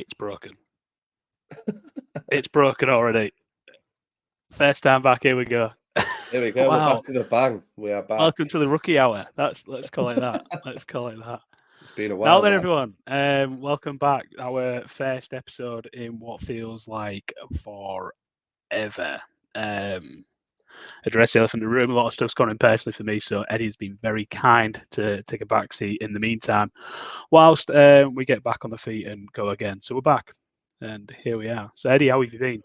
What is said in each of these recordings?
It's broken. It's broken already. First time back, here we go. Here we go. Wow. We're back with a bang. We are back. Welcome to the rookie hour. Let's call it that. Let's call it that. It's been a while. Now then, everyone, welcome back. Our first episode in what feels like forever. Address the elephant in the room. A lot of stuff's gone in personally for me, so Eddie's been very kind to take a back seat in the meantime, whilst we get back on the feet and go again. So we're back, and here we are. So Eddie, how have you been?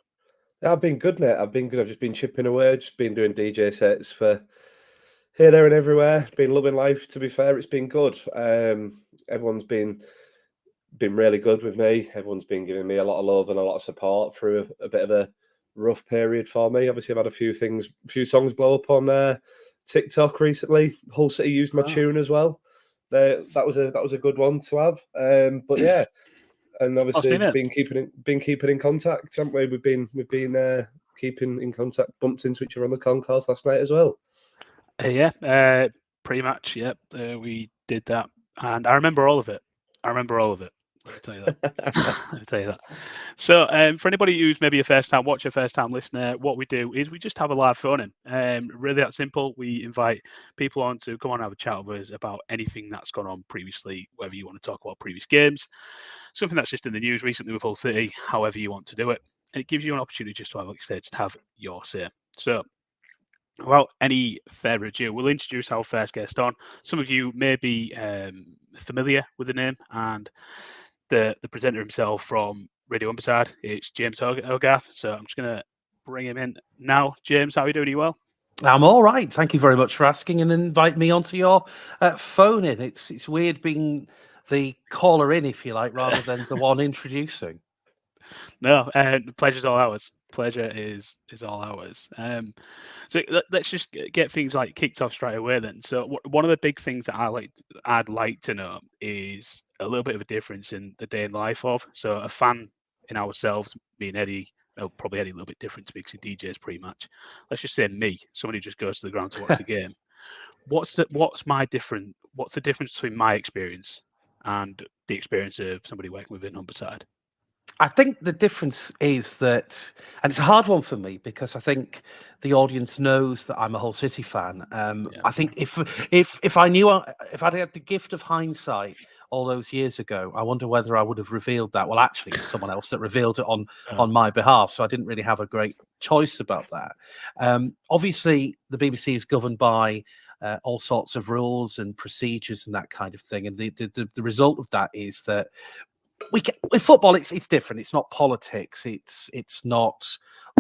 Yeah, I've been good, mate. I've been good. I've just been chipping away, just been doing DJ sets for here, there, and everywhere. Been loving life. To be fair, it's been good. Everyone's been really good with me. Everyone's been giving me a lot of love and a lot of support through a bit of a rough period for me. Obviously, I've had a few songs blow up on TikTok recently. Hull City used my tune as well. That was a good one to have. But yeah, and obviously been keeping in contact, haven't we? We've been keeping in contact. Bumped into each other on the concourse last night as well. Yeah, pretty much. Yep, we did that, and I remember all of it. Let me tell you that. So, for anybody who's maybe a first-time watcher, first-time listener, what we do is we just have a live phone in. Really that simple. We invite people on to come on and have a chat with us about anything that's gone on previously, whether you want to talk about previous games, something that's just in the news recently with Hull City, however you want to do it. And it gives you an opportunity just to have, like I said, to have your say. So, without any further ado, we'll introduce our first guest on. Some of you may be familiar with the name, and the presenter himself from Radio Humberside. It's James Hogarth. So I'm just going to bring him in now. James, how are you doing? Are you well? I'm all right. Thank you very much for asking and invite me onto your phone in. It's weird being the caller in, if you like, rather than the one introducing. No, the pleasure's all ours. Pleasure is all ours. So let's just get things like kicked off straight away then. So one of the big things that I'd like to know is a little bit of a difference in the day in life of. So a fan in ourselves, me and Eddie, probably Eddie a little bit different to me because he DJs pretty much. Let's just say me, somebody who just goes to the ground to watch the game. What's the difference between my experience and the experience of somebody working within Humberside? I think the difference is that, and it's a hard one for me because I think the audience knows that I'm a Hull City fan. I think if I knew, if I'd had the gift of hindsight all those years ago, I wonder whether I would have revealed that. Well, actually, it's someone else that revealed it on my behalf, so I didn't really have a great choice about that. Obviously, the BBC is governed by all sorts of rules and procedures and that kind of thing, and the result of that is that with football, it's different. It's not politics. It's not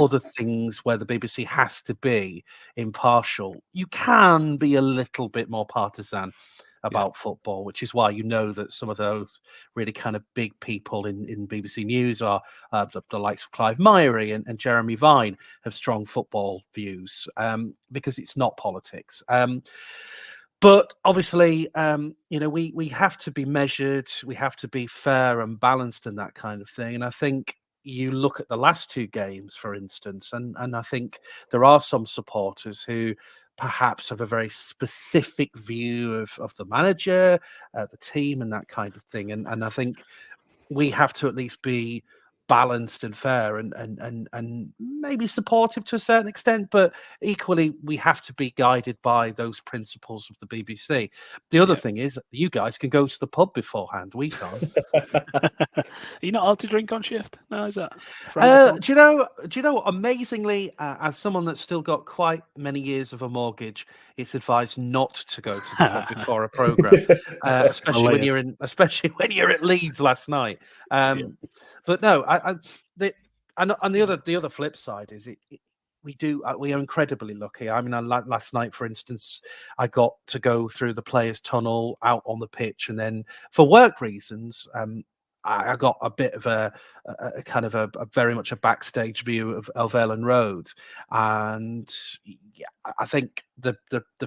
other things where the BBC has to be impartial. You can be a little bit more partisan about football, which is why you know that some of those really kind of big people in BBC News are the likes of Clive Myrie and Jeremy Vine have strong football views because it's not politics. But obviously, we have to be measured, we have to be fair and balanced and that kind of thing. And I think you look at the last two games, for instance, and I think there are some supporters who perhaps have a very specific view of the manager, the team and that kind of thing. And I think we have to at least be balanced and fair and maybe supportive to a certain extent, but equally we have to be guided by those principles of the BBC. The other thing is you guys can go to the pub beforehand. We can't. Are you not allowed to drink on shift? No, is that? Do you know? Amazingly, as someone that's still got quite many years of a mortgage, it's advised not to go to the pub before a program, especially when you're at Leeds last night. But no, the other flip side is we are incredibly lucky. I mean, last night, for instance, I got to go through the players' tunnel out on the pitch, and then for work reasons, I got a bit of a kind of a very much a backstage view of Elvelyn Road, and I think the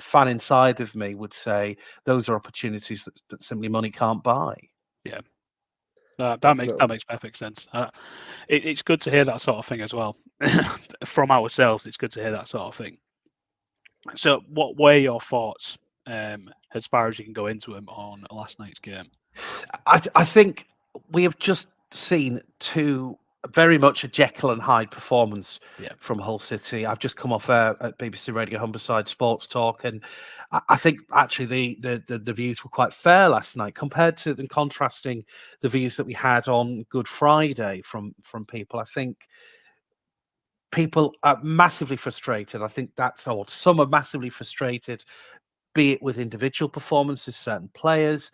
fan inside of me would say those are opportunities that simply money can't buy. Yeah. That makes perfect sense. It's good to hear that sort of thing as well from ourselves. It's good to hear that sort of thing. So, what were your thoughts as far as you can go into them on last night's game? I think we have just seen very much a Jekyll and Hyde performance from Hull City. I've just come off air at BBC Radio Humberside Sports Talk, and I think actually the views were quite fair last night compared to and contrasting the views that we had on Good Friday from people. I think people are massively frustrated. I think that's odd. Some are massively frustrated, be it with individual performances, certain players,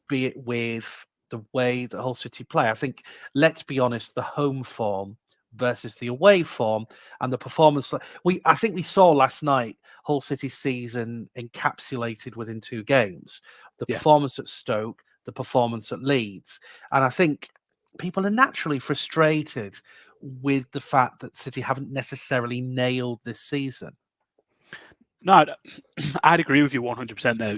be it with the way that Hull City play. I think, let's be honest, the home form versus the away form and the performance. I think we saw last night Hull City's season encapsulated within 2 games. The performance at Stoke, the performance at Leeds. And I think people are naturally frustrated with the fact that City haven't necessarily nailed this season. No, I'd agree with you 100% there.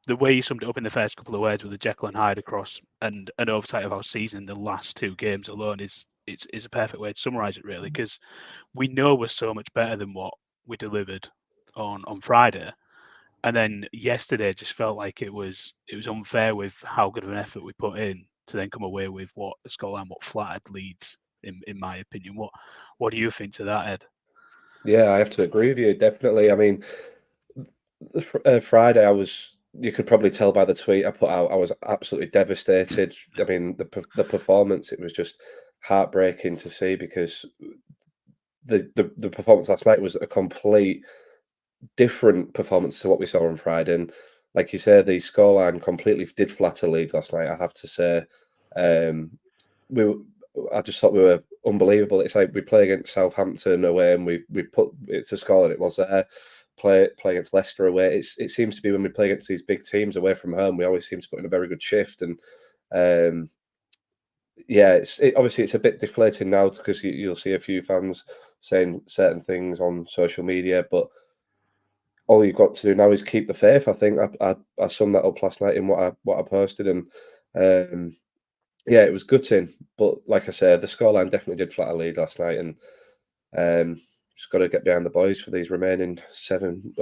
The way you summed it up in the first couple of words with the Jekyll and Hyde across and an oversight of our season, the last 2 games alone is a perfect way to summarise it, really, because we know we're so much better than what we delivered on Friday. And then yesterday just felt like it was unfair with how good of an effort we put in to then come away with what a scoreline, what flattered Leeds, in my opinion. What do you think to that, Ed? Yeah, I have to agree with you, definitely. I mean, Friday, you could probably tell by the tweet I put out, I was absolutely devastated. I mean, the performance, it was just heartbreaking to see, because the performance last night was a complete different performance to what we saw on Friday. And like you say, the scoreline completely did flatter Leeds last night, I have to say. I just thought we were unbelievable. It's like we play against Southampton away and we put it's a score that it was there. Play against Leicester away. It seems to be when we play against these big teams away from home, we always seem to put in a very good shift. And obviously it's a bit deflating now, because you'll see a few fans saying certain things on social media, but all you've got to do now is keep the faith. I think I summed that up last night in what I posted, and it was gutting. But like I said, the scoreline definitely did flatter Leeds last night, and just got to get behind the boys for these remaining 7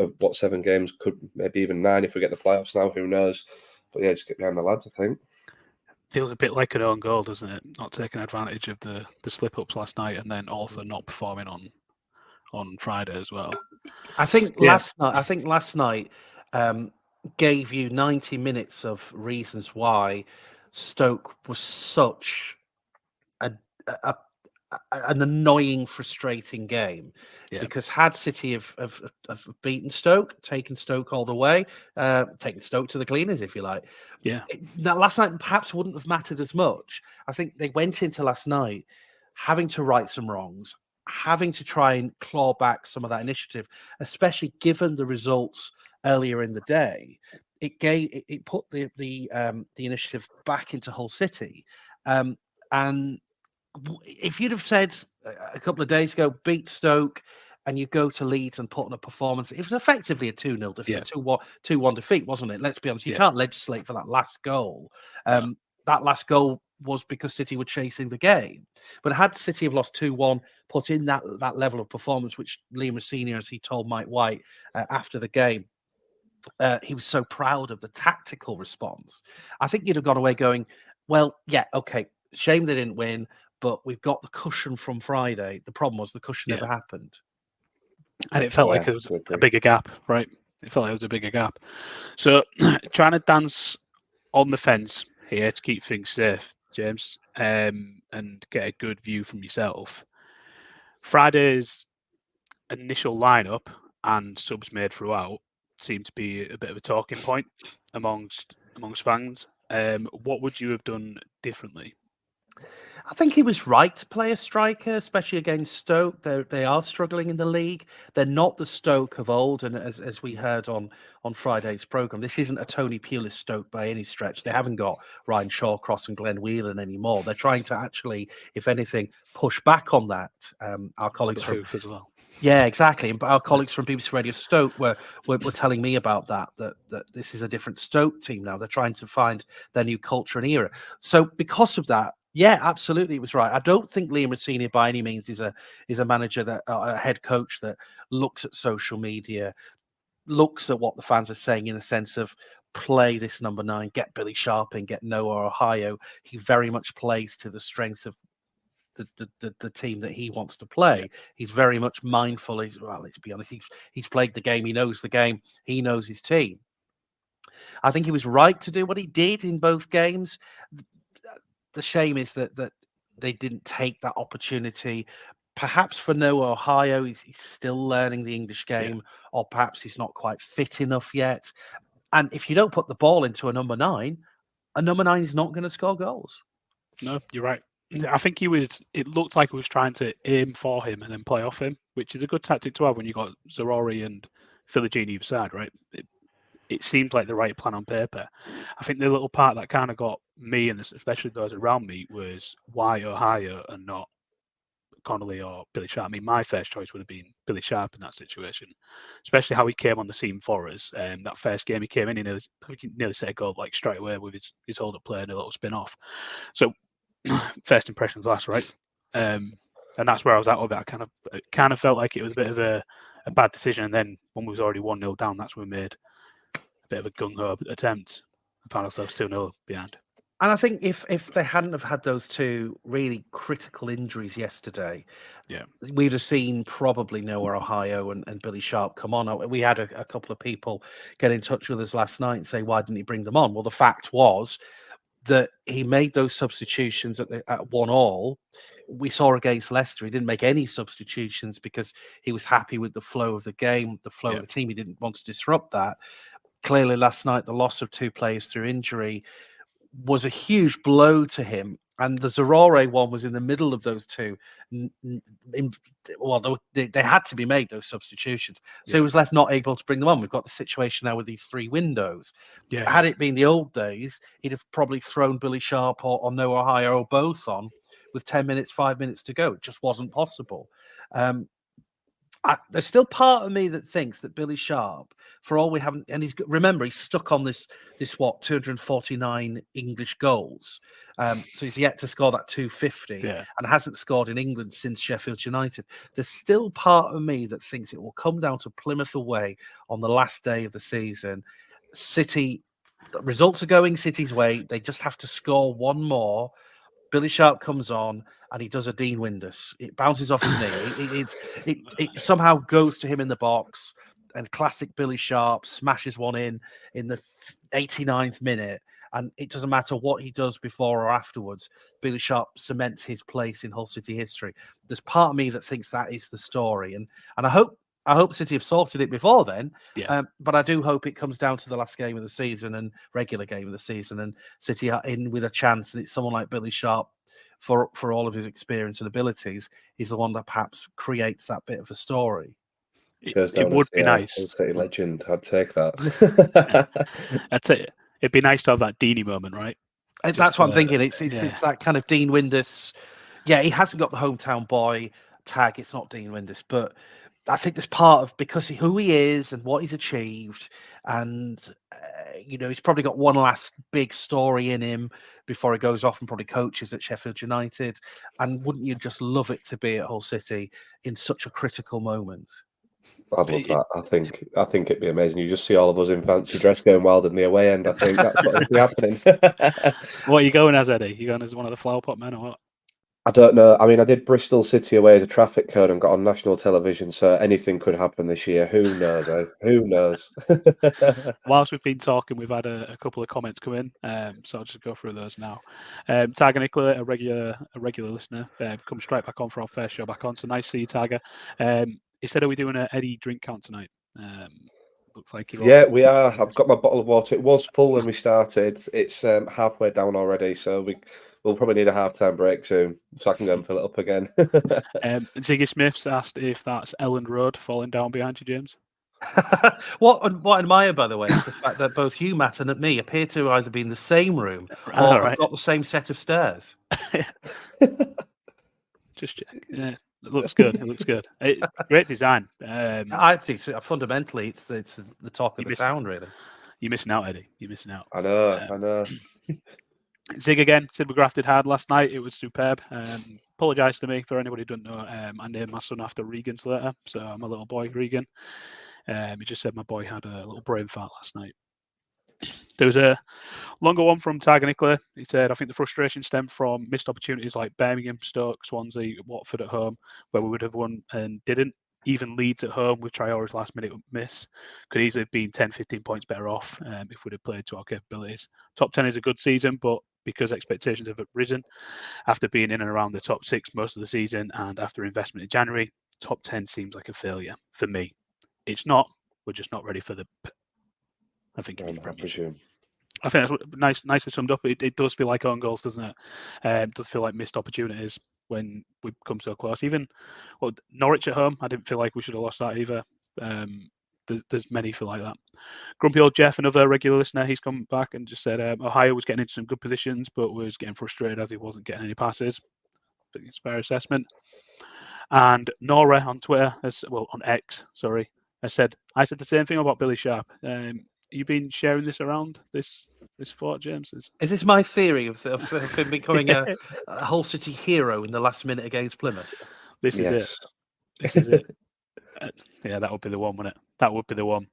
games, could maybe even 9 if we get the playoffs now. Who knows? But yeah, just get behind the lads, I think. Feels a bit like an own goal, doesn't it? Not taking advantage of the slip ups last night, and then also not performing on Friday as well. I think last night gave you 90 minutes of reasons why Stoke was such an annoying, frustrating game. Because had City have beaten Stoke, taken Stoke all the way, taken Stoke to the cleaners, if you like. That last night perhaps wouldn't have mattered as much. I think they went into last night having to right some wrongs, having to try and claw back some of that initiative, especially given the results earlier in the day. It put the initiative back into Hull City, and if you'd have said a couple of days ago, beat Stoke, and you go to Leeds and put on a performance, it was effectively a 2-0 defeat, 2-1 defeat, wasn't it? Let's be honest, you can't legislate for that last goal. That last goal was because City were chasing the game. But had City have lost 2-1, put in that level of performance, which Liam Rossini, as he told Mike White after the game, he was so proud of the tactical response. I think you'd have gone away going, well, yeah, okay, shame they didn't win, but we've got the cushion from Friday. The problem was the cushion never happened. And it felt like there was a bigger gap, right? It felt like there was a bigger gap. So trying to dance on the fence here to keep things safe, James, and get a good view from yourself. Friday's initial lineup and subs made throughout seemed to be a bit of a talking point amongst fans. What would you have done differently? I think he was right to play a striker, especially against Stoke. They are struggling in the league. They're not the Stoke of old, and as we heard on Friday's programme, this isn't a Tony Pulis Stoke by any stretch. They haven't got Ryan Shawcross and Glenn Whelan anymore. They're trying to actually, if anything, push back on that. Our colleagues from as well. Yeah, exactly. And our colleagues from BBC Radio Stoke were telling me about that this is a different Stoke team now. They're trying to find their new culture and era. So because of that, yeah, absolutely, it was right. I don't think Liam Rossini by any means is a manager that a head coach that looks at social media, looks at what the fans are saying in the sense of play this number 9, get Billy Sharp in, get Noah Ohio. He very much plays to the strengths of the team that he wants to play. Yeah. He's very much mindful. Let's be honest, he's played the game. He knows the game. He knows his team. I think he was right to do what he did in both games. The shame is that they didn't take that opportunity. Perhaps for Noah Ohio, he's still learning the English game, or perhaps he's not quite fit enough yet. And if you don't put the ball into a number 9 is not going to score goals. No, you're right. I think it looked like he was trying to aim for him and then play off him, which is a good tactic to have when you got Zaroury and Philogene either side, right? It seemed like the right plan on paper. I think the little part that kind of got me, and especially those around me, was why Ohio and not Connolly or Billy Sharp. I mean, my first choice would have been Billy Sharp in that situation, especially how he came on the scene for us. That first game he came in, he nearly set a goal like straight away with his hold-up play and a little spin-off. So first impressions last, right? And that's where I was at with it. I kind of felt like it was a bit of a bad decision. And then when we was already 1-0 down, that's when we made a bit of a gung-ho attempt and found ourselves 2-0 behind. And I think if they hadn't have had those two really critical injuries yesterday, we'd have seen probably Noah Ohio and Billy Sharp come on. We had a couple of people get in touch with us last night and say, why didn't he bring them on? Well, the fact was that he made those substitutions at 1-1. We saw against Leicester, he didn't make any substitutions because he was happy with the flow of the game, the flow of the team. He didn't want to disrupt that. Clearly, last night, the loss of 2 players through injury was a huge blow to him. And the Zaroury one was in the middle of those two. They had to be made, those substitutions. So he was left not able to bring them on. We've got the situation now with these 3 windows. Had it been the old days, he'd have probably thrown Billy Sharp or Noah Ohio or both on with 10 minutes, 5 minutes to go. It just wasn't possible. There's still part of me that thinks that Billy Sharp, for all we haven't, and he's stuck on this 249 English goals. So he's yet to score that 250 and hasn't scored in England since Sheffield United. There's still part of me that thinks it will come down to Plymouth away on the last day of the season. City, the results are going City's way. They just have to score one more. Billy Sharp comes on and he does a Dean Windus. It bounces off his knee. It somehow goes to him in the box, and classic Billy Sharp smashes one in the 89th minute. And it doesn't matter what he does before or afterwards. Billy Sharp cements his place in Hull City history. There's part of me that thinks that is the story, and I hope City have sorted it before then. But I do hope it comes down to the last game of the season and regular game of the season, and City are in with a chance. And it's someone like Billy Sharp, for all of his experience and abilities, is the one that perhaps creates that bit of a story. It would be nice. City legend. I'd take that. I'd say it'd be nice to have that Deeney moment, right? That's what I'm thinking. It's that kind of Dean Windus. Yeah, he hasn't got the hometown boy tag. It's not Dean Windus, but I think there's part of because who he is and what he's achieved, and he's probably got one last big story in him before he goes off and probably coaches at Sheffield United. And wouldn't you just love it to be at Hull City in such a critical moment? I'd love that. I think it'd be amazing. You just see all of us in fancy dress going wild in the away end. I think that's what would be happening. What are you going as, Eddie? You going as one of the flower pot men or what? I don't know. I mean, I did Bristol City away as a traffic cone and got on national television, so anything could happen this year. Who knows, eh? Who knows? Whilst we've been talking, we've had a couple of comments come in, so I'll just go through those now. Tiger Nicola, a regular listener, come straight back on for our first show back on, so nice to see you, Tiger. He said, are we doing an Eddie drink count tonight? Looks like we are. I've got my bottle of water. It was full when we started. It's halfway down already, so we'll probably need a half-time break soon, so I can go and fill it up again. Ziggy Smith's asked if that's Elland Road falling down behind you, James. What I admire, by the way, is the fact that both you, Matt, and me appear to either be in the same room or have got the same set of stairs. Just check. Yeah. It looks good. It looks good. Great design. I think fundamentally, it's the talk of the town, really. You're missing out, Eddie. You're missing out. I know. Zig again said we grafted hard last night. It was superb. Apologise to me for anybody who doesn't know. I named my son after Regan Slater, so I'm a little boy, Regan. He just said my boy had a little brain fart last night. There was a longer one from Tiger Nicola. He said, I think the frustration stemmed from missed opportunities like Birmingham, Stoke, Swansea, Watford at home, where we would have won and didn't. Even Leeds at home with Traore's last minute miss could easily have been 10, 15 points better off if we'd have played to our capabilities. Top 10 is a good season, but because expectations have risen after being in and around the top 6 most of the season and after investment in January, top 10 seems like a failure for me. It's not. We're just not ready for the... I think it means Premiership. I think that's nicely summed up. It does feel like own goals, doesn't it? It does feel like missed opportunities when we come so close. Even Norwich at home, I didn't feel like we should have lost that either. There's many feel like that. Grumpy old Jeff, another regular listener, he's come back and just said Ohio was getting into some good positions, but was getting frustrated as he wasn't getting any passes. I think it's a fair assessment. And Nora on Twitter, on X, sorry, I said the same thing about Billy Sharp. You been sharing this around this thought, James? Is this my theory of him becoming a Hull City hero in the last minute against Plymouth? This is it. This is it. Yeah, that would be the one, wouldn't it? That would be the one.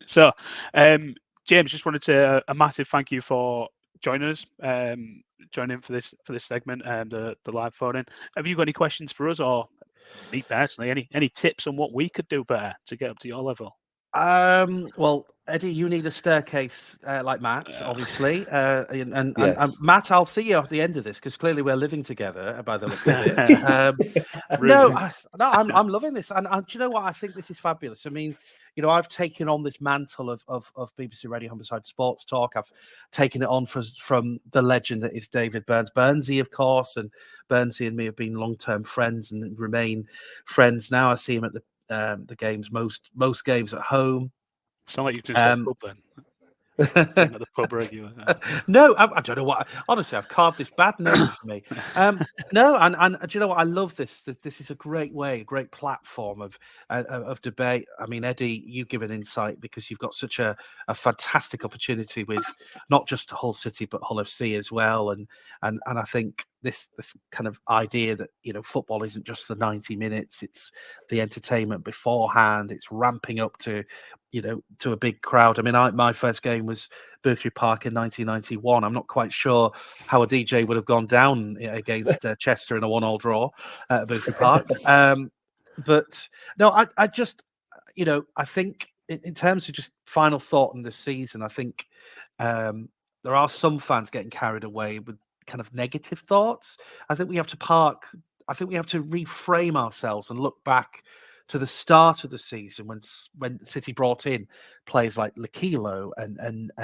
So, James, just wanted to a massive thank you for joining us, joining for this segment and the live phone in. Have you got any questions for us, or me personally? Any tips on what we could do better to get up to your level? Well, Eddie, you need a staircase like Matt, obviously, and Matt, I'll see you at the end of this because clearly we're living together by the looks of it. I'm loving this, and do you know what? I think this is fabulous. I mean, I've taken on this mantle of BBC Radio Humberside Sports Talk. I've taken it on from the legend that is David Burns, Burnsy, of course, and Burnsy and me have been long-term friends and remain friends now. I see him at the games, most games at home. Sound like you've done pub then. At the pub regular. No, I don't know what. Honestly, I've carved this bad name for me. No, and do you know what? I love this. This is a great way, a great platform of debate. I mean, Eddie, you give an insight because you've got such a fantastic opportunity with not just Hull City but Hull FC as well, and I think this kind of idea that football isn't just the 90 minutes; it's the entertainment beforehand. It's ramping up to to a big crowd. I mean, my first game was Boothby Park in 1991. I'm not quite sure how a DJ would have gone down against Chester in a 1-1 draw at Boothby Park. But no, I just, I think in terms of just final thought on this season, I think there are some fans getting carried away with kind of negative thoughts. I think we have to reframe ourselves and look back to the start of the season when City brought in players like L'Aquilo and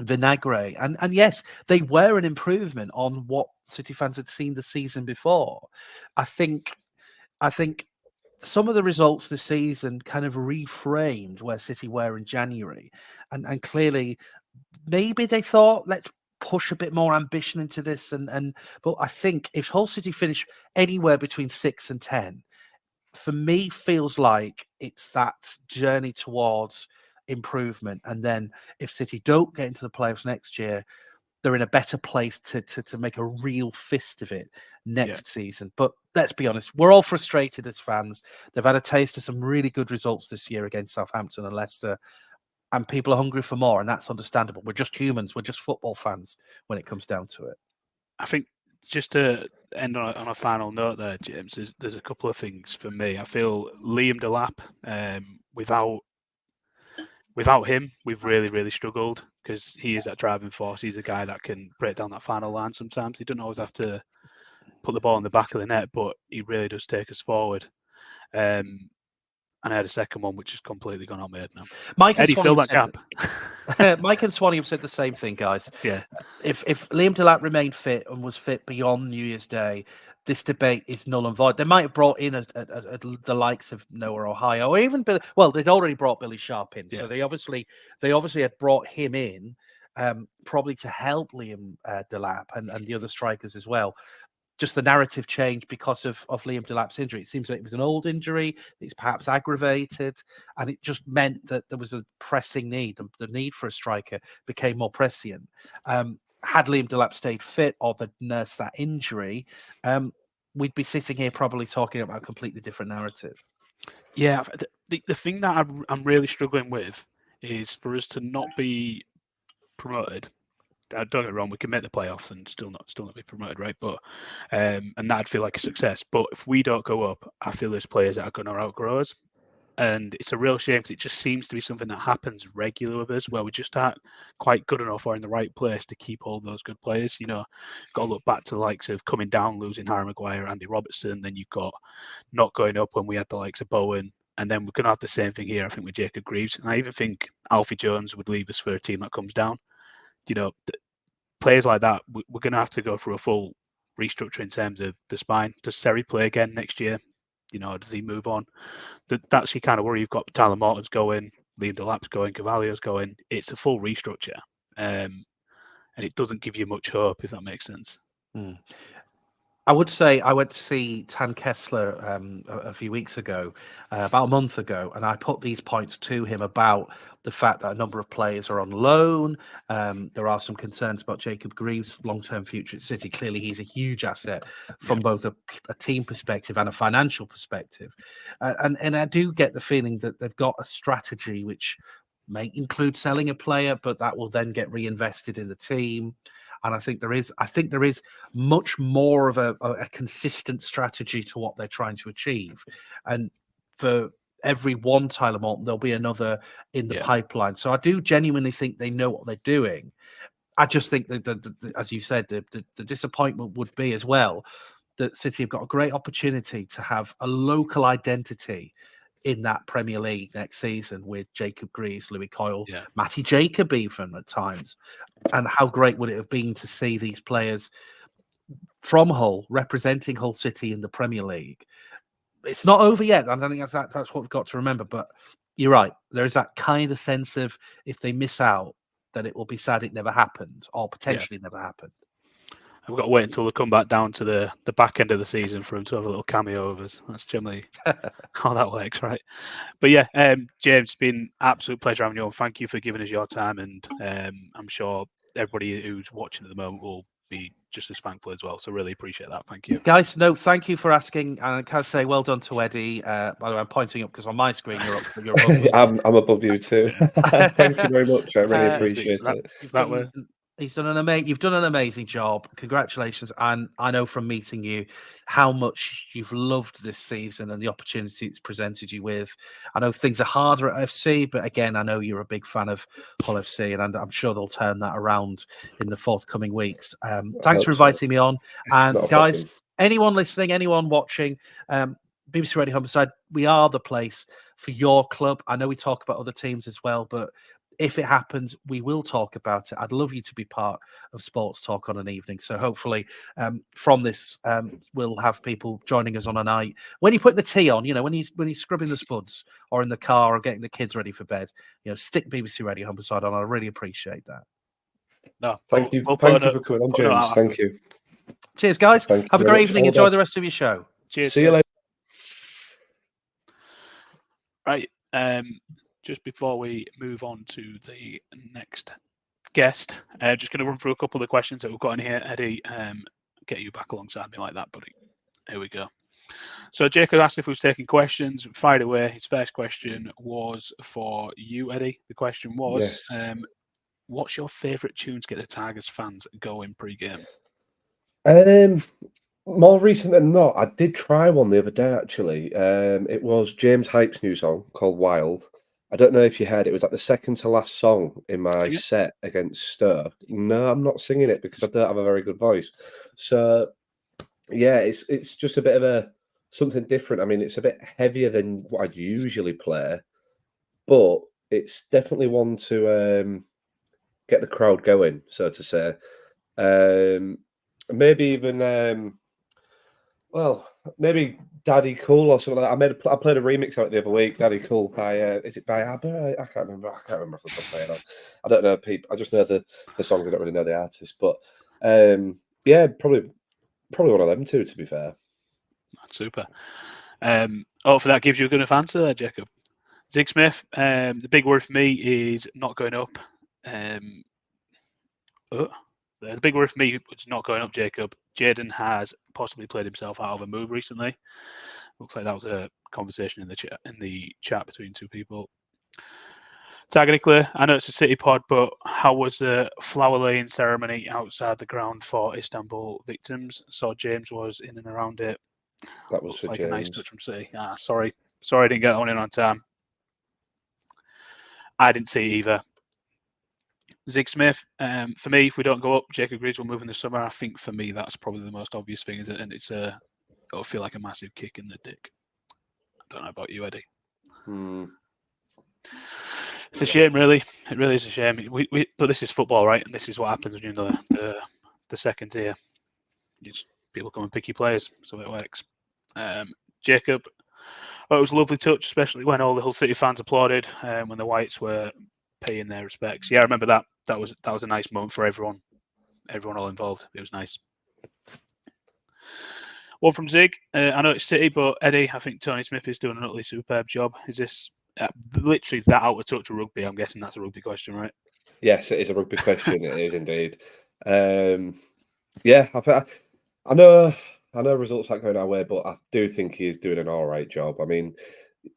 Vinagre, and yes, they were an improvement on what City fans had seen the season before. I think some of the results this season kind of reframed where City were in January, and clearly maybe they thought, let's push a bit more ambition into this, but I think if Hull City finish anywhere between 6 and 10, for me, feels like it's that journey towards improvement. And then if City don't get into the playoffs next year, they're in a better place to make a real fist of it next season. But let's be honest, we're all frustrated as fans. They've had a taste of some really good results this year against Southampton and Leicester, and people are hungry for more, and that's understandable. We're just humans. We're just football fans when it comes down to it. I think just to end on a final note there, James, there's a couple of things for me. I feel Liam Delap, without him, we've really, really struggled because he is that driving force. He's a guy that can break down that final line sometimes. He doesn't always have to put the ball in the back of the net, but he really does take us forward. And I had a second one, which has completely gone out my head now. Eddie, fill that gap. Mike and Swanee have said the same thing, guys. Yeah. If Liam Delap remained fit and was fit beyond New Year's Day, this debate is null and void. They might have brought in the likes of Noah Ohio, or even Billy. Well, they'd already brought Billy Sharp in, so they obviously had brought him in, probably to help Liam Delap and the other strikers as well. Just the narrative changed because of Liam Delap's injury. It seems like it was an old injury. It's perhaps aggravated, and it just meant that there was a pressing need. The need for a striker became more prescient. Had Liam Delap stayed fit or they'd nursed that injury, we'd be sitting here probably talking about a completely different narrative. Yeah, the thing that I'm really struggling with is for us to not be promoted. Don't get me wrong, we can make the playoffs and still not be promoted, right? But and that'd feel like a success. But if we don't go up, I feel there's players that are going to outgrow us. And it's a real shame because it just seems to be something that happens regularly with us, where we just aren't quite good enough or in the right place to keep all those good players. You know, got to look back to the likes of coming down, losing Harry Maguire, Andy Robertson. Then you've got not going up when we had the likes of Bowen. And then we're going to have the same thing here, I think, with Jacob Greaves. And I even think Alfie Jones would leave us for a team that comes down. You know, players like that, we're going to have to go through a full restructure in terms of the spine. Does Seri play again next year? You know, does he move on? That's your kind of worry. You've got Tyler Morton's going, Liam Delap's going, Cavallio's going. It's a full restructure, and it doesn't give you much hope, if that makes sense. I would say I went to see Tan Kessler a few weeks ago, about a month ago, and I put these points to him about the fact that a number of players are on loan. There are some concerns about Jacob Greaves' long-term future at City. Clearly, he's a huge asset from both a team perspective and a financial perspective. And I do get the feeling that they've got a strategy which may include selling a player, but that will then get reinvested in the team. And I think there is much more of a consistent strategy to what they're trying to achieve. And for every one Tyler Morton, there'll be another in the pipeline. So I do genuinely think they know what they're doing. I just think that, as you said, the disappointment would be as well that City have got a great opportunity to have a local identity in that Premier League next season with Jacob Greaves, Louis Coyle, Matty Jacob even at times. And how great would it have been to see these players from Hull representing Hull City in the Premier League? It's not over yet. I don't think that's what we've got to remember. But you're right. There is that kind of sense of if they miss out, that it will be sad it never happened or potentially never happened. We've got to wait until they come back down to the back end of the season for him to have a little cameo of us. That's generally how that works, right? But yeah, James, it's been an absolute pleasure having you on. Thank you for giving us your time, and I'm sure everybody who's watching at the moment will be just as thankful as well. So really appreciate that. Thank you. Guys, no, thank you for asking. And I can say well done to Eddie. By the way, I'm pointing up because on my screen you're up. You're above me. I'm above you too. Thank you very much. I really appreciate it. You've done an amazing job. Congratulations. And I know from meeting you how much you've loved this season and the opportunity it's presented you with. I know things are harder at FC, but again, I know you're a big fan of Hull FC, and I'm sure they'll turn that around in the forthcoming weeks. Thanks for inviting me on. And guys, anyone listening, anyone watching, BBC Radio Humberside, we are the place for your club. I know we talk about other teams as well, but if it happens, we will talk about it. I'd love you to be part of Sports Talk on an evening. So hopefully from this, we'll have people joining us on a night. When you put the tea on, when you're scrubbing the spuds or in the car or getting the kids ready for bed, stick BBC Radio Humberside on. I really appreciate that. No, thank you for coming on, James. Thank you. Cheers, guys. Have a great evening. Enjoy the rest of your show. Cheers. See you later. Right. Just before we move on to the next guest, just going to run through a couple of questions that we've got in here. Eddie, get you back alongside me like that, buddy. Here we go. So Jacob asked if we was taking questions. Fired away. His first question was for you, Eddie. The question was, what's your favourite tune to get the Tigers fans going pre-game? More recent than not, I did try one the other day, actually. It was James Hype's new song called Wild. I don't know if you heard it. It was like the second to last song in my set against Stoke. No, I'm not singing it because I don't have a very good voice. So, yeah, it's just a bit of something different. I mean, it's a bit heavier than what I'd usually play, but it's definitely one to get the crowd going, so to say. Maybe even maybe Daddy Cool or something like that. I played a remix of it the other week. Daddy Cool by is it by ABBA? I can't remember. I can't remember off the top of my head. I don't know people. I just know the songs. I don't really know the artists. But yeah, probably one of them too. To be fair. Super. Hopefully that gives you a good enough answer there, Jacob. Zig Smith. The big word for me is not going up. The big word for me is not going up, Jacob. Jayden has possibly played himself out of a move recently. Looks like that was a conversation in the chat between two people. Tiger Nicola, I know it's a city pod, but how was the flower laying ceremony outside the ground for Istanbul victims? Saw James was in and around it. That was Looks for like James. a nice touch from City. Sorry I didn't get that one in on time. I didn't see it either. Zig Smith, for me, if we don't go up, Jacob Greaves will move in the summer. I think for me, that's probably the most obvious thing, and it'll feel like a massive kick in the dick. I don't know about you, Eddie. It's a shame, really. It really is a shame. But this is football, right? And this is what happens when you're in the second tier. People come and pick your players, so it works. Jacob, it was a lovely touch, especially when all the Hull City fans applauded when the Whites were paying their respects. Yeah, I remember that. That was a nice moment for everyone all involved. It was nice. One from Zig. I know it's City, but Eddie, I think Tony Smith is doing an utterly superb job. Is this literally that out of touch of rugby? I'm guessing that's a rugby question, right? Yes, it is a rugby question. It is indeed. Yeah, I know results aren't going our way, but I do think he's doing an all right job. I mean,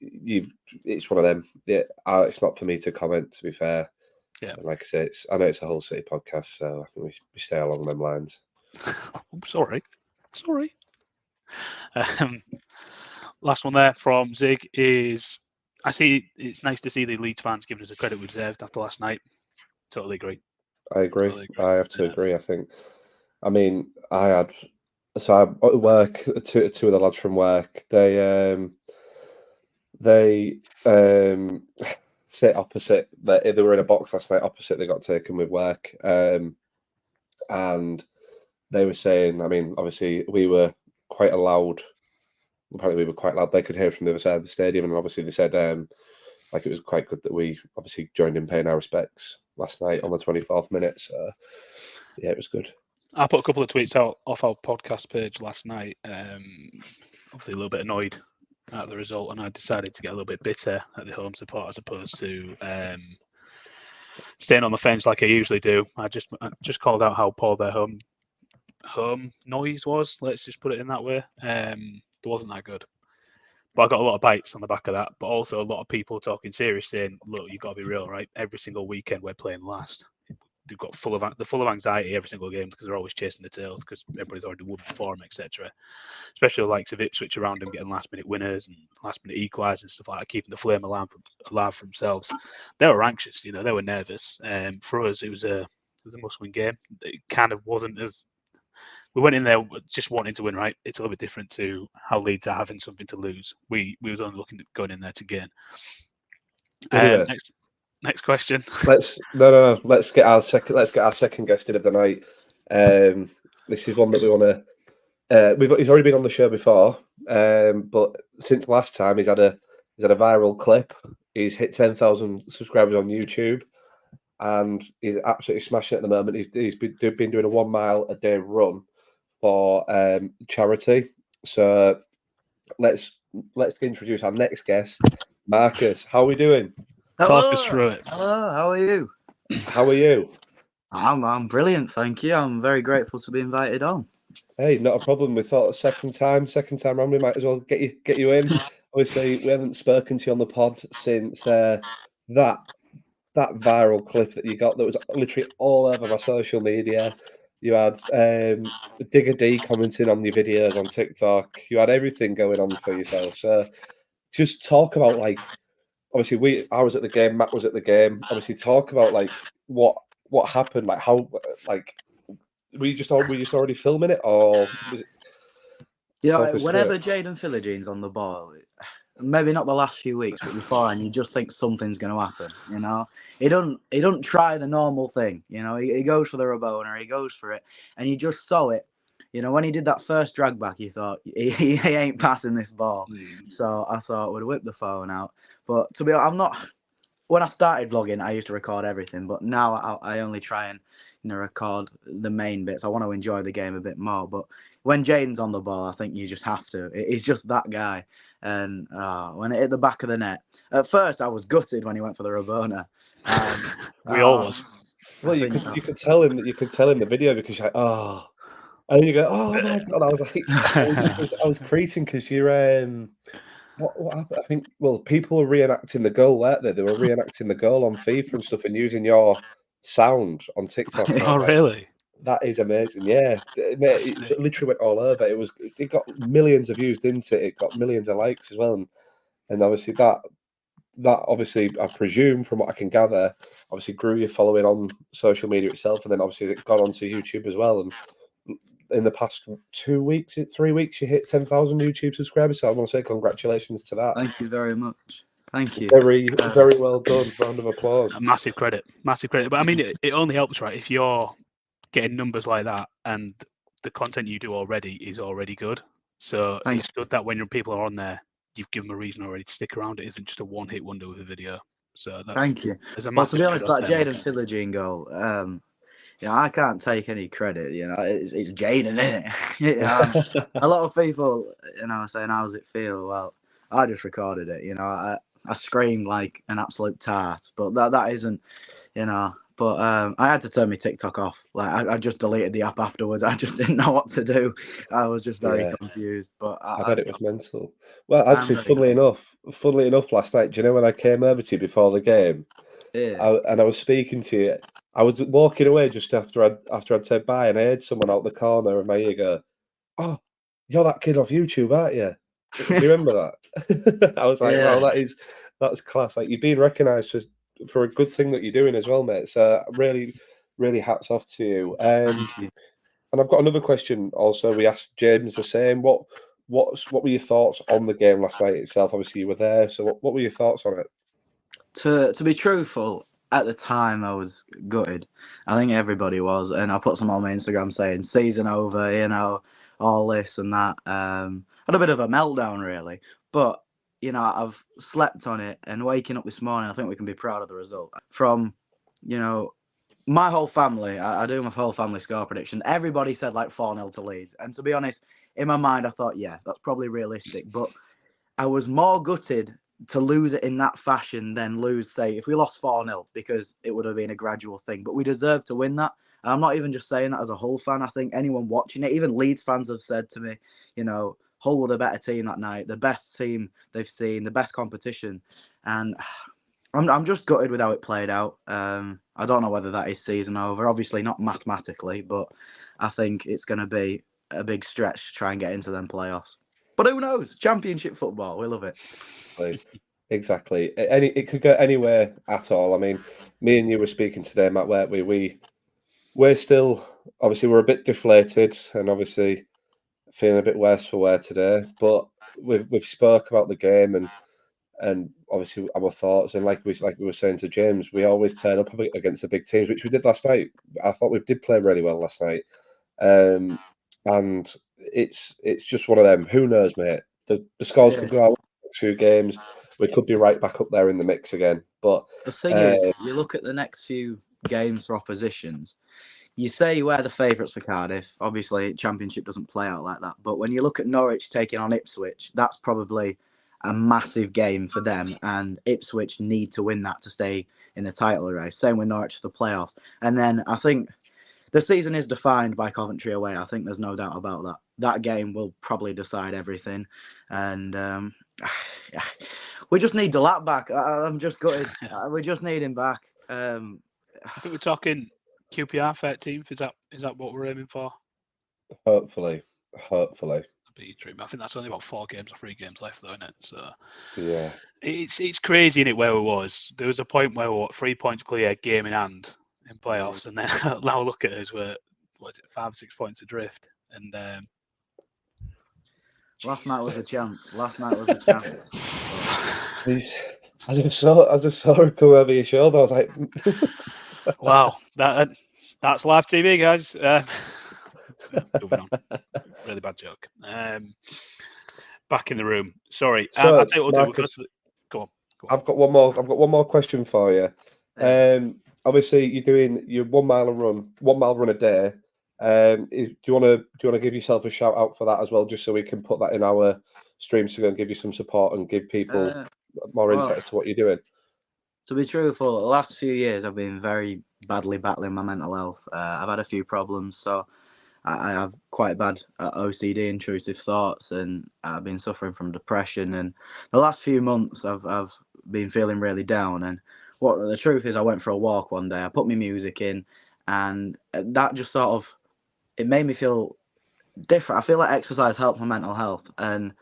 it's one of them. Yeah, it's not for me to comment. To be fair, yeah. And like I say, I know it's a Hull City podcast, so I think we stay along them lines. I'm sorry. Last one there from Zig is, I see it's nice to see the Leeds fans giving us the credit we deserved after last night. Totally agree. I agree. I have to agree. I think. I mean, I at work. Two of the lads from work. They sit opposite. They were in a box last night opposite. They got taken with work, and they were saying. I mean, obviously, we were quite loud. Apparently, we were quite loud. They could hear from the other side of the stadium, and obviously, they said like it was quite good that we obviously joined in paying our respects last night on the 24th minute. So yeah, it was good. I put a couple of tweets out off our podcast page last night. Obviously, a little bit annoyed at the result, and I decided to get a little bit bitter at the home support as opposed to staying on the fence like I usually do. I just called out how poor their home noise was. Let's just put it in that way. It wasn't that good. But I got a lot of bites on the back of that, but also a lot of people talking serious, saying, look, you've got to be real, right? Every single weekend we're playing last. They've got full of anxiety every single game because they're always chasing the tails because everybody's already won before them, etc. Especially the likes of Ipswich around them getting last-minute winners and last-minute equalisers and stuff like that, keeping the flame alive for themselves. They were anxious, they were nervous. For us, it was a must-win game. It kind of wasn't as... We went in there just wanting to win, right? It's a little bit different to how Leeds are having something to lose. We was only looking at going in there to gain. Anyway, next question. Let's get our second guest in of the night. This is one that we want to. He's already been on the show before, but since last time he's had a viral clip. He's hit 10,000 subscribers on YouTube, and he's absolutely smashing it at the moment. He's been doing a 1 mile a day run for charity. So let's introduce our next guest, Marcus. How are we doing? Talk us through it. Hello, how are you? How are you? I'm brilliant, thank you. I'm very grateful to be invited on. Hey, not a problem. We thought second time around, we might as well get you in. Obviously, we haven't spoken to you on the pod since that viral clip that you got that was literally all over my social media. You had Digger D commenting on your videos on TikTok. You had everything going on for yourself. So just talk about, like, obviously I was at the game, Matt was at the game. Obviously, talk about like what happened, like how, like, were you just already filming it, or was it? Yeah, whenever Jaden Philogene on the ball, maybe not the last few weeks, but beforehand, you just think something's going to happen. He don't try the normal thing. He goes for the Rabona, he goes for it, and you just saw it. When he did that first drag back, you thought he ain't passing this ball. So I thought we'd whip the phone out. But to be honest, I'm not. When I started vlogging, I used to record everything, but now I only try and record the main bits. I want to enjoy the game a bit more. But when Jaden's on the ball, I think you just have to. He's just that guy. And when it hit the back of the net, at first I was gutted when he went for the Rabona. We all was. Well, you could tell him in the video because you're like, And you go, oh my God. I was like, I was creasing because you're, what happened? I think, well, people were reenacting the goal, weren't they? They were reenacting the goal on FIFA and stuff and using your sound on TikTok. And I was Oh, like, really? that is amazing. Yeah. Mate, it literally went all over. It got millions of views, didn't it? It got millions of likes as well. And obviously that obviously, I presume from what I can gather, obviously grew your following on social media itself, and then obviously it got onto YouTube as well. And in the past 2 weeks, 3 weeks, you hit 10,000 YouTube subscribers. So I want to say congratulations to that. Thank you very much. Thank you. Very, very well done. Round of applause. Massive credit. But I mean, it only helps, right? If you're getting numbers like that and the content you do already is already good. So it's good that when people are on there, you've given them a reason already to stick around. It isn't just a one-hit wonder with a video. So thank you. Well, to be honest, that Jaden Philogene goal, I can't take any credit. It's Jaden, isn't it? A lot of people, are saying, "How's it feel?" Well, I just recorded it. I screamed like an absolute tart, but that isn't, But I had to turn my TikTok off. Like I just deleted the app afterwards. I just didn't know what to do. I was just very confused. But I bet it was mental. Well, actually, funnily enough, last night, do you know when I came over to you before the game? Yeah. I was speaking to you. I was walking away just after I'd said bye, and I heard someone out the corner of my ear go, "Oh, you're that kid off YouTube, aren't you?" Do you remember that? I was like, "Well, that's class. Like, you're being recognised for a good thing that you're doing as well, mate. So really, really hats off to you." Thank you. And I've got another question. Also, we asked James the same. What were your thoughts on the game last night itself? Obviously, you were there. So what were your thoughts on it? To be truthful, at the time I was gutted. I think everybody was, and I put some on my Instagram saying season over, all this and that. Had a bit of a meltdown really, but I've slept on it, and waking up this morning, I think we can be proud of the result. From my whole family, I do my whole family score prediction. Everybody said like 4-0 to Leeds, and to be honest, in my mind I thought, yeah, that's probably realistic, but I was more gutted to lose it in that fashion than lose, say, if we lost 4-0, because it would have been a gradual thing. But we deserve to win that. And I'm not even just saying that as a Hull fan. I think anyone watching it, even Leeds fans have said to me, Hull were the better team that night, the best team they've seen, the best competition. And I'm just gutted with how it played out. I don't know whether that is season over. Obviously not mathematically, but I think it's going to be a big stretch to try and get into them playoffs. But who knows? Championship football, we love it. Exactly. It could go anywhere at all. I mean, me and you were speaking today, Matt, weren't we? We're still, obviously, we're a bit deflated and obviously feeling a bit worse for wear today. But we've spoke about the game and obviously our thoughts. And like we were saying to James, we always turn up against the big teams, which we did last night. I thought we did play really well last night. And it's just one of them. Who knows, mate? The scores could go out in 2 games. We could be right back up there in the mix again. But the thing is, you look at the next few games for oppositions. You say we're the favourites for Cardiff. Obviously, Championship doesn't play out like that. But when you look at Norwich taking on Ipswich, that's probably a massive game for them. And Ipswich need to win that to stay in the title race. Same with Norwich for the playoffs. And then I think the season is defined by Coventry away. I think there's no doubt about that. That game will probably decide everything. And we just need Delat back. I'm just gutted. We just need him back. I think we're talking QPR 13th. Is that what we're aiming for? Hopefully. That'd be a dream. I think that's only about 4 games or 3 games left, though, isn't it? So yeah, it's crazy in it where we was. There was a point where we were 3 points clear, game in hand in playoffs, and then now look at us. We're 5 or 6 points adrift, and last night was a chance. I just saw her come over your shoulder. I was like, wow, that's live TV, guys. Moving on. Really bad joke. Back in the room. Sorry. So, I'll tell you what we'll do. Marcus, Go on. I've got one more question for you. Obviously, you're doing your 1 mile run a day. Do you want to give yourself a shout out for that as well, just so we can put that in our streams to go and give you some support and give people more insight as to what you're doing? To be truthful, the last few years I've been very badly battling my mental health. I've had a few problems, so I have quite bad OCD, intrusive thoughts, and I've been suffering from depression. And the last few months, I've been feeling really down. And what the truth is, I went for a walk one day. I put my music in, and that just sort of, it made me feel different. I feel like exercise helped my mental health, and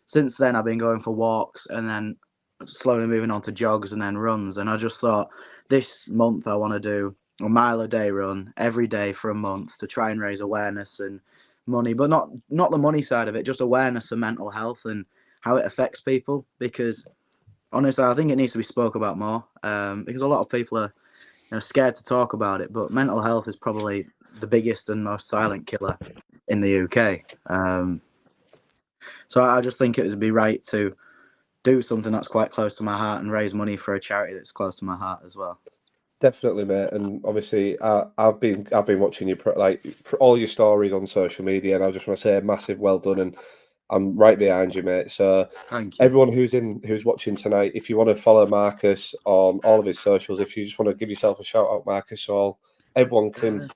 since then I've been going for walks and then slowly moving on to jogs and then runs. And I just thought this month I want to do a mile a day run every day for a month to try and raise awareness and money, but not the money side of it, just awareness of mental health and how it affects people. Because honestly, I think it needs to be spoke about more, because a lot of people are scared to talk about it. But mental health is probably the biggest and most silent killer in the UK. So I just think it would be right to do something that's quite close to my heart and raise money for a charity that's close to my heart as well. Definitely, mate. And obviously, I've been watching you all your stories on social media, and I just want to say a massive well done, and I'm right behind you, mate. So Thank you. everyone who's watching tonight, if you want to follow Marcus on all of his socials, if you just want to give yourself a shout out, Marcus, so everyone can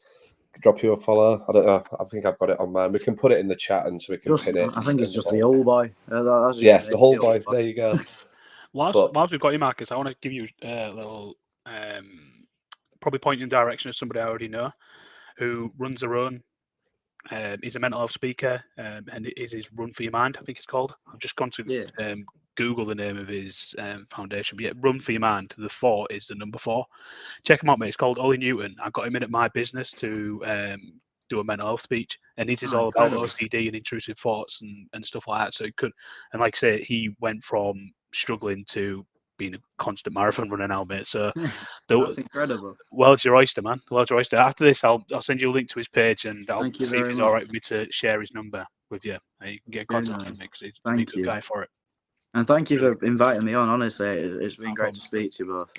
drop you a follow. I don't know. I think I've got it on mine. We can put it in the chat, and so we can pin it. I think it's just the old boy. The whole boy. There you go. Whilst we've got you, Marcus, I want to give you a little, probably point you in the direction of somebody I already know, who runs their own. He's a mental health speaker, and it is his Run for Your Mind, I think it's called. I've just gone to Google the name of his foundation. But yeah, Run for Your Mind. The 4 is the number 4. Check him out, mate. It's called Ollie Newton. I got him in at my business to do a mental health speech, and this is all about OCD and intrusive thoughts and stuff like that. So it could, and like I say, he went from struggling to being a constant marathon runner now, mate. So that's incredible. World's your oyster, man. The world's your oyster. After this, I'll send you a link to his page, and I'll see if it's all right with me to share his number with you. You can get in contact with him because he's a good guy for it. And thank you for inviting me on. Honestly, it's been great to speak to you both.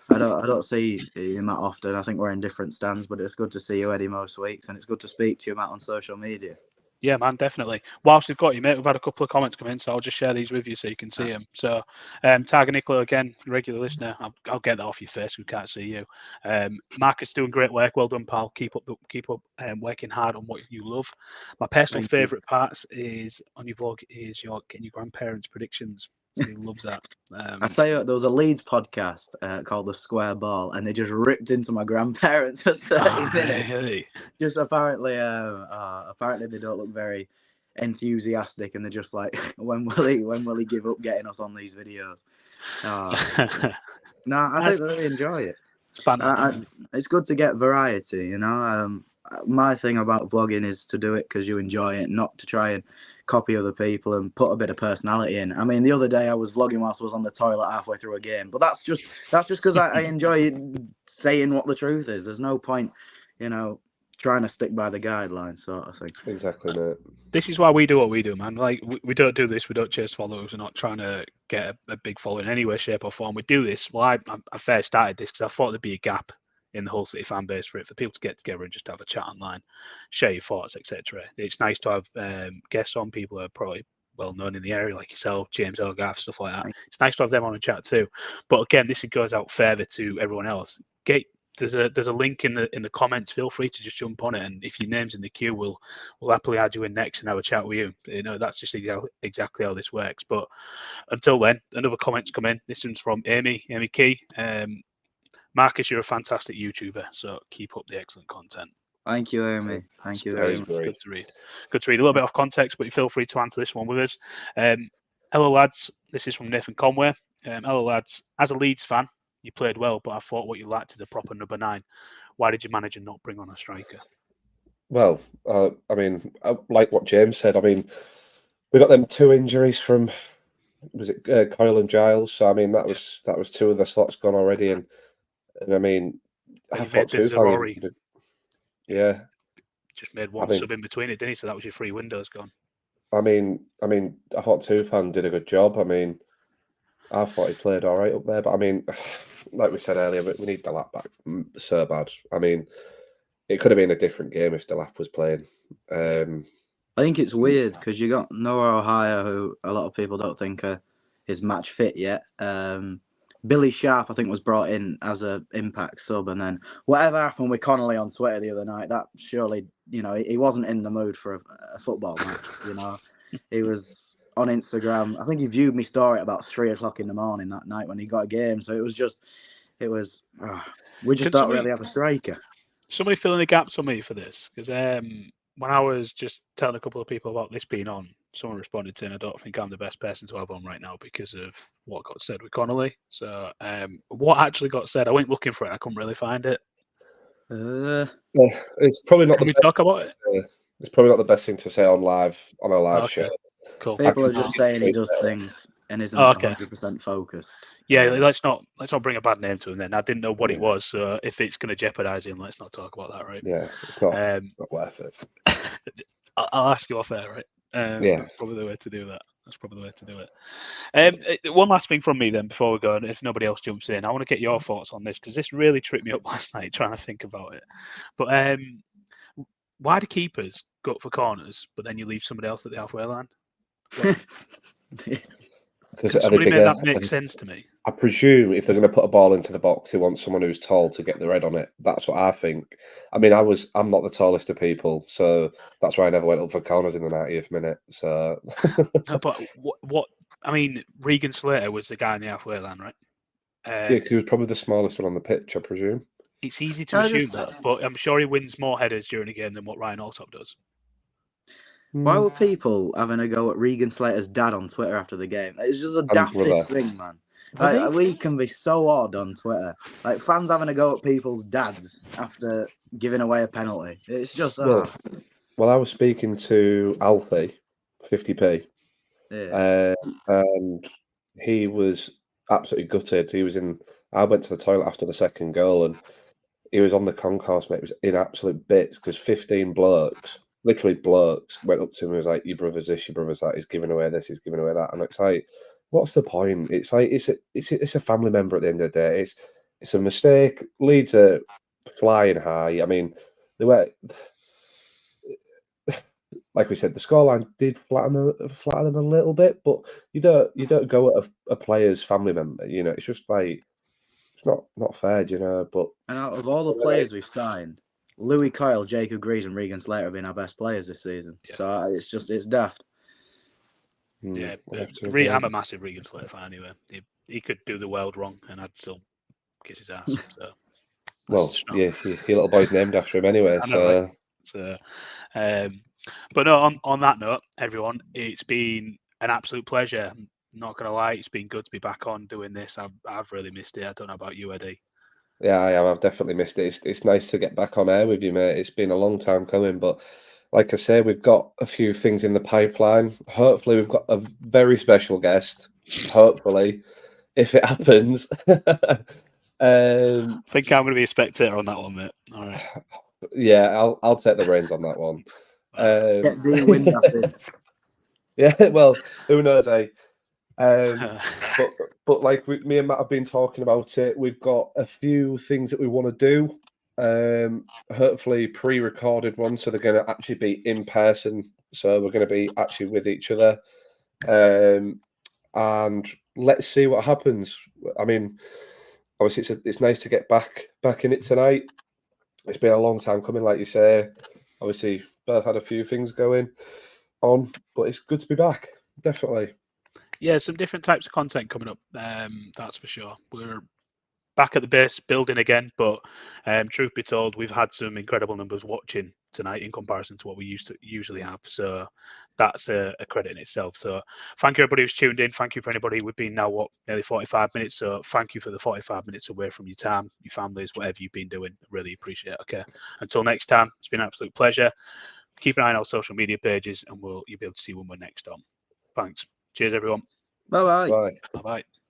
I don't see you that often. I think we're in different stands, but it's good to see you, Eddie, most weeks, and it's good to speak to you, Matt, on social media. Yeah, man, definitely. Whilst we've got you, mate, we've had a couple of comments come in, so I'll just share these with you so you can see them. So, Tiger Nicola, again, regular listener, I'll get that off your face. We can't see you. Marcus doing great work. Well done, pal. Keep up working hard on what you love. My personal favourite parts is on your vlog is getting your grandparents' predictions. So he loves that. I tell you what, there was a Leeds podcast called The Square Ball, and they just ripped into my grandparents for 30 minutes. Really? Just apparently they don't look very enthusiastic, and they're just like, when will he give up getting us on these videos? No, I think they really enjoy it. It's good to get variety, you know. My thing about vlogging is to do it because you enjoy it, not to try and copy other people and put a bit of personality in. I mean, the other day I was vlogging whilst I was on the toilet halfway through a game, but that's just because I enjoy saying what the truth is. There's no point, you know, trying to stick by the guidelines, sort of thing. Exactly, mate. This is why we do what we do, man. Like, we don't do this. We don't chase followers. We're not trying to get a big following in any way, shape, or form. We do this. Well, I first started this because I thought there'd be a gap in the whole City fan base for people to get together and just have a chat online, share your thoughts, etc. It's nice to have guests on, people who are probably well known in the area, like yourself, James Elgaff, stuff like that. It's nice to have them on a chat too. But again, this goes out further to everyone else. There's a link in the comments. Feel free to just jump on it, and if your name's in the queue, we'll happily add you in next and have a chat with you. You know, that's just exactly how this works. But until then, another comment's come in. This one's from Amy Key. Marcus, you're a fantastic YouTuber, so keep up the excellent content. Thank you, Amy. Thank you very much. Good to read. Good to read. A little bit off context, but you feel free to answer this one with us. Hello, lads. This is from Nathan Conway. Hello, lads. As a Leeds fan, you played well, but I thought what you lacked is a proper number 9. Why did you manage and not bring on a striker? Well, I mean, like what James said, I mean, we got them 2 injuries from, was it Coyle and Giles? So, I mean, that was 2 of the slots gone already. And I mean, I thought 2 fans. Yeah. Just made one sub in between it, didn't he? So that was your 3 windows gone. I mean, I thought Tufan did a good job. I mean, I thought he played all right up there, but I mean, like we said earlier, we need Delap back so bad. I mean, it could have been a different game if Delap was playing. I think it's weird because you got Noah Ohio, who a lot of people don't think is match fit yet. Billy Sharp, I think, was brought in as a Impact sub, and then whatever happened with Connolly on Twitter the other night, that surely you know, he wasn't in the mood for a football match. You know, he was on Instagram. I think he viewed my story at about 3 o'clock in the morning that night when he got a game. So we just don't really have a striker. Somebody fill in the gaps for me for this, because when I was just telling a couple of people about this being on, someone responded saying, I don't think I'm the best person to have on right now because of what got said with Connolly. So what actually got said? I went looking for it. I couldn't really find it. It's probably not. Can we talk about it? It's probably not the best thing to say on a live show. Cool. People are just saying he does things and isn't 100% focused. Yeah, let's not bring a bad name to him then. I didn't know what it was, so if it's going to jeopardise him, let's not talk about that, right? Yeah, it's not worth it. I'll ask you off air, right? That's probably the way to do that. One last thing from me then before we go, and if nobody else jumps in, I want to get your thoughts on this because this really tripped me up last night trying to think about it. But why do keepers go for corners, but then you leave somebody else at the halfway line? Because somebody made that make sense to me. I presume if they're going to put a ball into the box, they want someone who's tall to get the red on it. That's what I think. I mean, I'm not the tallest of people, so that's why I never went up for corners in the 90th minute. So, no, but what? I mean, Regan Slater was the guy in the halfway line, right? Yeah, because he was probably the smallest one on the pitch, I presume. It's easy to assume that, but I'm sure he wins more headers during a game than what Ryan Allsop does. Why were people having a go at Regan Slater's dad on Twitter after the game? It's just the daftest thing, man. Like, we can be so odd on Twitter. Like, fans having a go at people's dads after giving away a penalty. It's just... Well, I was speaking to Alfie, 50p, and he was absolutely gutted. I went to the toilet after the second goal, and he was on the concourse, mate. It was in absolute bits, because 15 blokes... Literally blokes went up to him and was like, your brother's this, your brother's that, he's giving away this, he's giving away that. And it's like, what's the point? It's like it's a family member at the end of the day. It's a mistake. Leeds are flying high. I mean, they were like we said, the scoreline did flatten them a little bit, but you don't go at a player's family member, you know, it's just like it's not fair, you know. But and out of all the players we've signed, Louis Coyle, Jacob Greaves, and Regan Slater have been our best players this season. Yeah. So it's daft. Yeah, I'm a massive Regan Slater fan anyway. He could do the world wrong, and I'd still kiss his ass. So well, yeah, your little boy's named after him anyway. So, but no. On that note, everyone, it's been an absolute pleasure. I'm not gonna lie, it's been good to be back on doing this. I've really missed it. I don't know about you, Eddie. Yeah, I have. I've definitely missed it. It's nice to get back on air with you, mate. It's been a long time coming, but like I say, we've got a few things in the pipeline. Hopefully, we've got a very special guest. Hopefully, if it happens. I think I'm going to be a spectator on that one, mate. All right. Yeah, I'll take the reins on that one. Get the wind off it. Yeah, well, who knows, eh? But like me and Matt have been talking about it, we've got a few things that we want to do. Hopefully pre-recorded ones, so they're going to actually be in person. So we're going to be actually with each other, and let's see what happens. I mean, obviously it's nice to get back in it tonight. It's been a long time coming, like you say. Obviously, both had a few things going on, but it's good to be back. Definitely. Yeah, some different types of content coming up. That's for sure. We're back at the base building again, but truth be told, we've had some incredible numbers watching tonight in comparison to what we usually have. So that's a credit in itself. So thank you everybody who's tuned in. Thank you for anybody. We've been now nearly 45 minutes. So thank you for the 45 minutes away from your time, your families, whatever you've been doing. Really appreciate it. Okay. Until next time, it's been an absolute pleasure. Keep an eye on our social media pages, and you'll be able to see when we're next on. Thanks. Cheers, everyone. Bye-bye. Bye. Bye-bye.